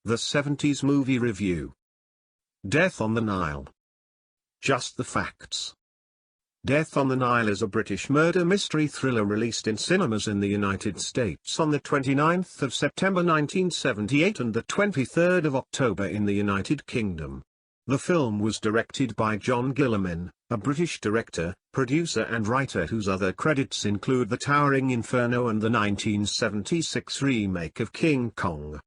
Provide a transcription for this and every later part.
The 70s Movie Review. Death on the Nile. Just the facts. Death on the Nile is a British murder mystery thriller released in cinemas in the United States on the 29th of September 1978 and the 23rd of October in the United Kingdom. The film was directed by John Gillerman, a British director, producer and writer whose other credits include The Towering Inferno and the 1976 remake of King Kong.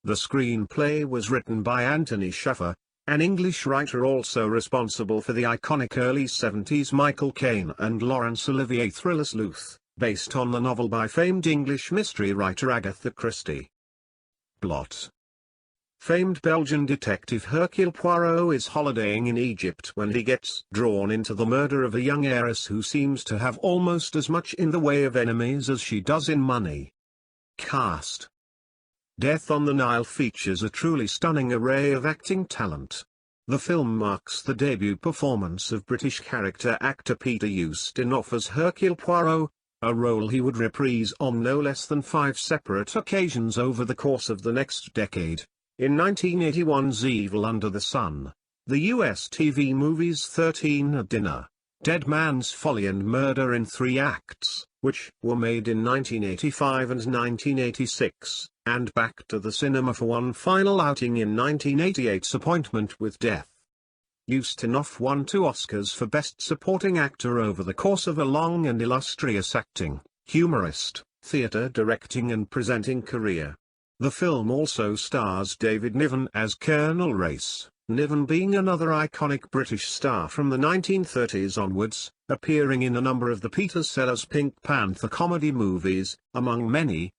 The screenplay was written by Anthony Shaffer, an English writer also responsible for the iconic early 70s Michael Caine and Laurence Olivier thriller Sleuth, based on the novel by famed English mystery writer Agatha Christie. Plot. Famed Belgian detective Hercule Poirot is holidaying in Egypt when he gets drawn into the murder of a young heiress who seems to have almost as much in the way of enemies as she does in money. Cast. Death on the Nile features a truly stunning array of acting talent. The film marks the debut performance of British character actor Peter Ustinov as Hercule Poirot, a role he would reprise on no less than 5 separate occasions over the course of the next decade. In 1981's Evil Under the Sun, the US TV movies 13 A Dinner, Dead Man's Folly and Murder in 3 Acts, which were made in 1985 and 1986, and back to the cinema for one final outing in 1988's Appointment with Death. Ustinov won 2 Oscars for Best Supporting Actor over the course of a long and illustrious acting, humorist, theatre directing and presenting career. The film also stars David Niven as Colonel Race, Niven being another iconic British star from the 1930s onwards, appearing in a number of the Peter Sellers Pink Panther comedy movies, among many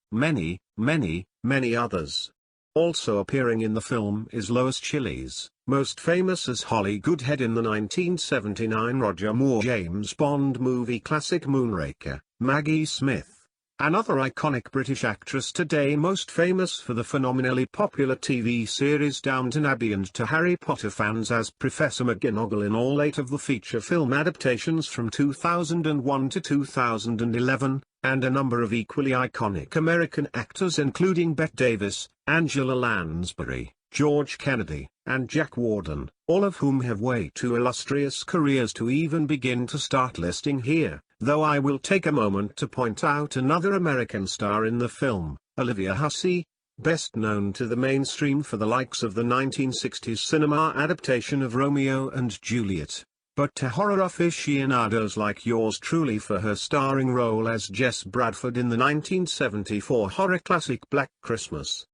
others. Also appearing in the film is Lois Chiles, most famous as Holly Goodhead in the 1979 Roger Moore James Bond movie classic Moonraker, Maggie Smith, another iconic British actress today most famous for the phenomenally popular TV series Downton Abbey and to Harry Potter fans as Professor McGonagall in all 8 of the feature film adaptations from 2001 to 2011, and a number of equally iconic American actors including Bette Davis, Angela Lansbury, George Kennedy, and Jack Warden, all of whom have way too illustrious careers to even begin to start listing here, though I will take a moment to point out another American star in the film, Olivia Hussey, best known to the mainstream for the likes of the 1960s cinema adaptation of Romeo and Juliet, but to horror aficionados like yours truly for her starring role as Jess Bradford in the 1974 horror classic Black Christmas.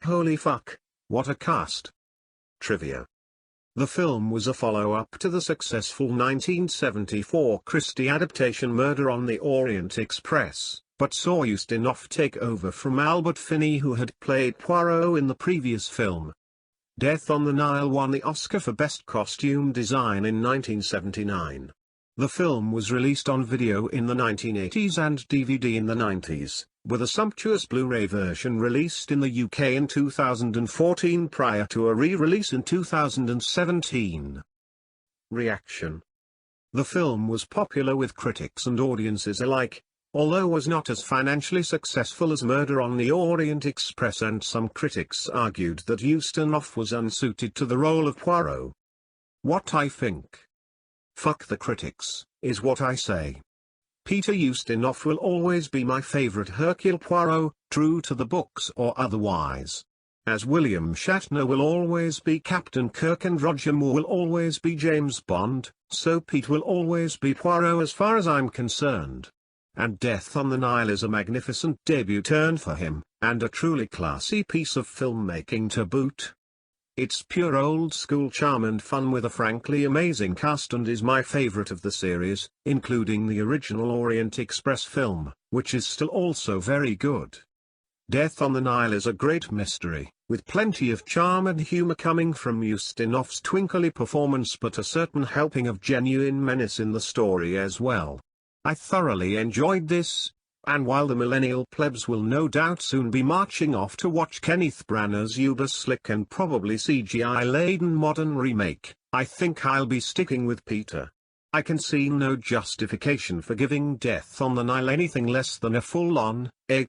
Holy fuck, what a cast! Trivia. The film was a follow-up to the successful 1974 Christie adaptation Murder on the Orient Express, but saw Ustinov take over from Albert Finney who had played Poirot in the previous film. Death on the Nile won the Oscar for Best Costume Design in 1979. The film was released on video in the 1980s and DVD in the 90s, with a sumptuous Blu-ray version released in the UK in 2014 prior to a re-release in 2017. Reaction. The film was popular with critics and audiences alike, although was not as financially successful as Murder on the Orient Express, and some critics argued that Ustinov was unsuited to the role of Poirot. What I think? Fuck the critics, is what I say. Peter Ustinov will always be my favorite Hercule Poirot, true to the books or otherwise. As William Shatner will always be Captain Kirk and Roger Moore will always be James Bond, so Pete will always be Poirot as far as I'm concerned. And Death on the Nile is a magnificent debut turn for him, and a truly classy piece of filmmaking to boot. It's pure old-school charm and fun with a frankly amazing cast and is my favorite of the series, including the original Orient Express film, which is still also very good. Death on the Nile is a great mystery, with plenty of charm and humor coming from Ustinov's twinkly performance but a certain helping of genuine menace in the story as well. I thoroughly enjoyed this, and while the millennial plebs will no doubt soon be marching off to watch Kenneth Branagh's uber slick and probably CGI-laden modern remake, I think I'll be sticking with Peter. I can see no justification for giving Death on the Nile anything less than a full-on A+.